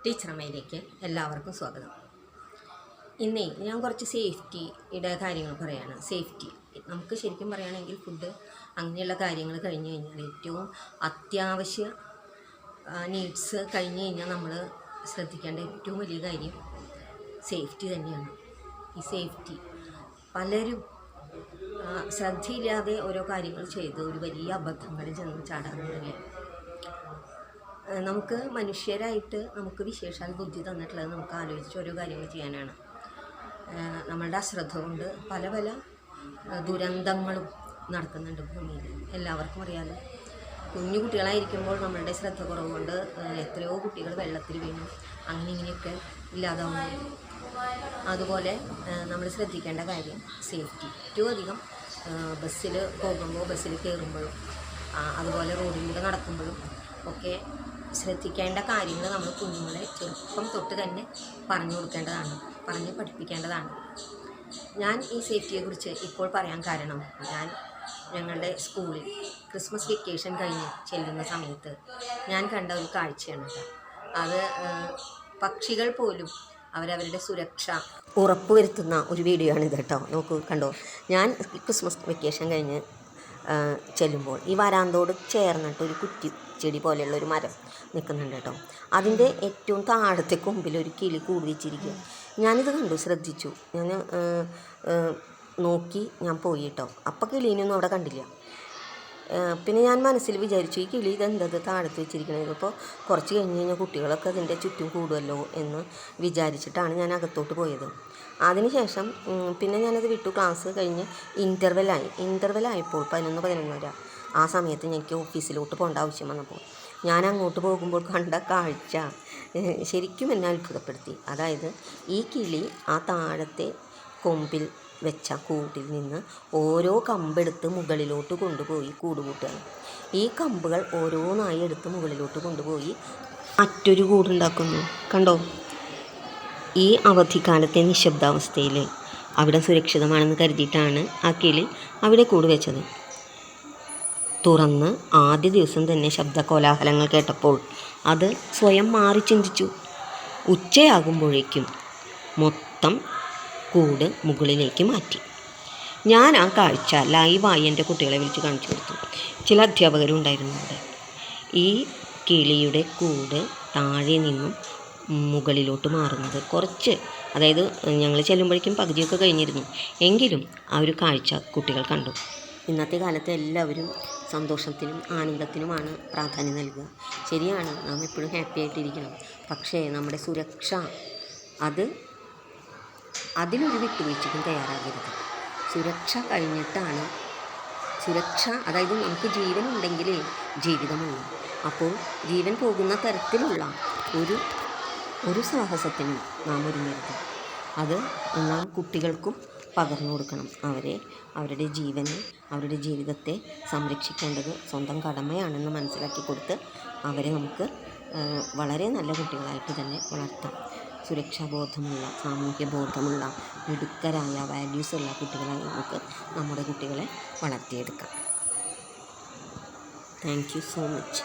ടീച്ചറമ്മയിലേക്ക് എല്ലാവർക്കും സ്വാഗതം. ഇന്നേ ഞാൻ കുറച്ച് സേഫ്റ്റിയുടെ കാര്യങ്ങൾ പറയുകയാണ്. സേഫ്റ്റി നമുക്ക് ശരിക്കും പറയുകയാണെങ്കിൽ ഫുഡ് അങ്ങനെയുള്ള കാര്യങ്ങൾ കഴിഞ്ഞ് കഴിഞ്ഞാൽ ഏറ്റവും അത്യാവശ്യ നീഡ്സ് കഴിഞ്ഞ് കഴിഞ്ഞാൽ നമ്മൾ ശ്രദ്ധിക്കേണ്ട ഏറ്റവും വലിയ കാര്യം സേഫ്റ്റി തന്നെയാണ്. ഈ സേഫ്റ്റി പലരും ശ്രദ്ധയില്ലാതെ ഓരോ കാര്യങ്ങൾ ചെയ്ത് ഒരു വലിയ അബദ്ധങ്ങളിൽ ചെന്ന് ചാടാറുണ്ടല്ലേ. നമുക്ക് മനുഷ്യരായിട്ട് നമുക്ക് വിശേഷാൽ ബുദ്ധി തന്നിട്ടുള്ളത് നമുക്ക് ആലോചിച്ച് ഓരോ കാര്യങ്ങൾ ചെയ്യാനാണ്. നമ്മളുടെ അശ്രദ്ധ കൊണ്ട് പല പല ദുരന്തങ്ങളും നടക്കുന്നുണ്ട് ഭൂമിയിൽ. എല്ലാവർക്കും അറിയാമല്ലോ. കുഞ്ഞു കുട്ടികളായിരിക്കുമ്പോൾ നമ്മളുടെ ശ്രദ്ധ കുറവ് കൊണ്ട് എത്രയോ കുട്ടികൾ വെള്ളത്തിൽ വീണു അങ്ങനെ ഇങ്ങനെയൊക്കെ ഇല്ലാതാവുന്നു. അതുപോലെ നമ്മൾ ശ്രദ്ധിക്കേണ്ട കാര്യം സേഫ്റ്റി. ഏറ്റവും അധികം ബസ്സിൽ പോകുമ്പോൾ ബസ്സിൽ കയറുമ്പോഴും അതുപോലെ റോഡിലൂടെ നടക്കുമ്പോഴും ഒക്കെ ശ്രദ്ധിക്കേണ്ട കാര്യങ്ങൾ നമ്മൾ കുഞ്ഞുങ്ങളെ ചെറുപ്പം തൊട്ട് തന്നെ പറഞ്ഞു കൊടുക്കേണ്ടതാണ്, പറഞ്ഞ് പഠിപ്പിക്കേണ്ടതാണ്. ഞാൻ ഈ സേഫ്റ്റിയെക്കുറിച്ച് ഇപ്പോൾ പറയാൻ കാരണം ഞങ്ങളുടെ സ്കൂളിൽ ക്രിസ്മസ് വെക്കേഷൻ കഴിഞ്ഞ് ചെല്ലുന്ന സമയത്ത് ഞാൻ കണ്ട ഒരു കാഴ്ചയാണ് കേട്ടോ. അത് പക്ഷികൾ പോലും അവരവരുടെ സുരക്ഷ ഉറപ്പുവരുത്തുന്ന ഒരു വീഡിയോ ആണിത് കേട്ടോ. നോക്കൂ, കണ്ടോ. ഞാൻ ക്രിസ്മസ് വെക്കേഷൻ കഴിഞ്ഞ് ചെല്ലുമ്പോൾ ഈ വരാന്തോട് ചേർന്നിട്ട് ഒരു കുറ്റിച്ചെടി പോലെയുള്ള ഒരു മരം നിൽക്കുന്നുണ്ട് കേട്ടോ. അതിൻ്റെ ഏറ്റവും താഴത്തെ കൊമ്പിൽ ഒരു കിളി കൂട് വെച്ചിരിക്കുക. ഞാനിത് കണ്ടു, ശ്രദ്ധിച്ചു. ഞാൻ നോക്കി, ഞാൻ പോയി കേട്ടോ. അപ്പം കിളീനൊന്നും അവിടെ കണ്ടില്ല. പിന്നെ ഞാൻ മനസ്സിൽ വിചാരിച്ചു, ഈ കിളി ഇതെന്തത് താഴത്ത് വെച്ചിരിക്കണത്. ഇപ്പോൾ കുറച്ച് കഴിഞ്ഞ് കഴിഞ്ഞാൽ കുട്ടികളൊക്കെ അതിൻ്റെ ചുറ്റും കൂടുമല്ലോ എന്ന് വിചാരിച്ചിട്ടാണ് ഞാൻ അകത്തോട്ട് പോയത്. അതിനുശേഷം പിന്നെ ഞാനത് വിട്ടു. ക്ലാസ് കഴിഞ്ഞ് ഇൻ്റർവെല്ലായപ്പോൾ 11:11 ആ സമയത്ത് എനിക്ക് ഓഫീസിലോട്ട് പോകേണ്ട ആവശ്യം വന്നപ്പോൾ ഞാൻ അങ്ങോട്ട് പോകുമ്പോൾ കണ്ട കാഴ്ച ശരിക്കും എന്നെ അത്ഭുതപ്പെടുത്തി. അതായത് ഈ കിളി ആ താഴത്തെ കൊമ്പിൽ വെച്ച കൂട്ടിൽ നിന്ന് ഓരോ കമ്പെടുത്ത് മുകളിലോട്ട് കൊണ്ടുപോയി കൂടുകൂട്ടുകയാണ്. ഈ കമ്പുകൾ ഓരോന്നായി എടുത്ത് മുകളിലോട്ട് കൊണ്ടുപോയി മറ്റൊരു കൂടുണ്ടാക്കുന്നു. കണ്ടോ. ഈ അവധിക്കാലത്തെ നിശബ്ദാവസ്ഥയിൽ അവിടെ സുരക്ഷിതമാണെന്ന് കരുതിയിട്ടാണ് ആ കിളി അവിടെ കൂട് വെച്ചത്. തുറന്ന് ആദ്യ ദിവസം തന്നെ ശബ്ദ കോലാഹലങ്ങൾ കേട്ടപ്പോൾ അത് സ്വയം മാറി ചിന്തിച്ചു. ഉച്ചയാകുമ്പോഴേക്കും മൊത്തം കൂട് മുകളിലേക്ക് മാറ്റി. ഞാൻ ആ കാഴ്ച ലൈവായി എൻ്റെ കുട്ടികളെ വിളിച്ച് കാണിച്ചു കൊടുത്തു. ചില അധ്യാപകരുണ്ടായിരുന്നു അവിടെ. ഈ കിളിയുടെ കൂട് താഴെ നിന്നും മുകളിലോട്ട് മാറുന്നത് കുറച്ച്, അതായത് ഞങ്ങൾ ചെല്ലുമ്പോഴേക്കും പകുതിയൊക്കെ കഴിഞ്ഞിരുന്നു. എങ്കിലും ആ ഒരു കാഴ്ച കുട്ടികൾ കണ്ടു. ഇന്നത്തെ കാലത്ത് എല്ലാവരും സന്തോഷത്തിനും ആനന്ദത്തിനുമാണ് പ്രാധാന്യം നൽകുക. ശരിയാണ്, നാം എപ്പോഴും ഹാപ്പി ആയിട്ടിരിക്കണം. പക്ഷേ നമ്മുടെ സുരക്ഷ അതിലൊരു വിട്ടുവീഴ്ചയ്ക്കും തയ്യാറാകരുത്. സുരക്ഷ കഴിഞ്ഞിട്ടാണ് അതായത് നമുക്ക് ജീവനുണ്ടെങ്കിലേ ജീവിതമുള്ളൂ. അപ്പോൾ ജീവൻ പോകുന്ന തരത്തിലുള്ള ഒരു സാഹസത്തിനും നാം ഒരുങ്ങരുത്. അത് നാം കുട്ടികൾക്കും പകർന്നു കൊടുക്കണം. അവരുടെ ജീവനെ, അവരുടെ ജീവിതത്തെ സംരക്ഷിക്കേണ്ടത് സ്വന്തം കടമയാണെന്ന് മനസ്സിലാക്കി കൊടുത്ത് അവരെ നമുക്ക് വളരെ നല്ല കുട്ടികളായിട്ട് തന്നെ വളർത്താം. സുരക്ഷാബോധമുള്ള, സാമൂഹ്യ ബോധമുള്ള, മിടുക്കരായ, വാല്യൂസുള്ള കുട്ടികളായി നമുക്ക് നമ്മുടെ കുട്ടികളെ വളർത്തിയെടുക്കാം. Thank you so much.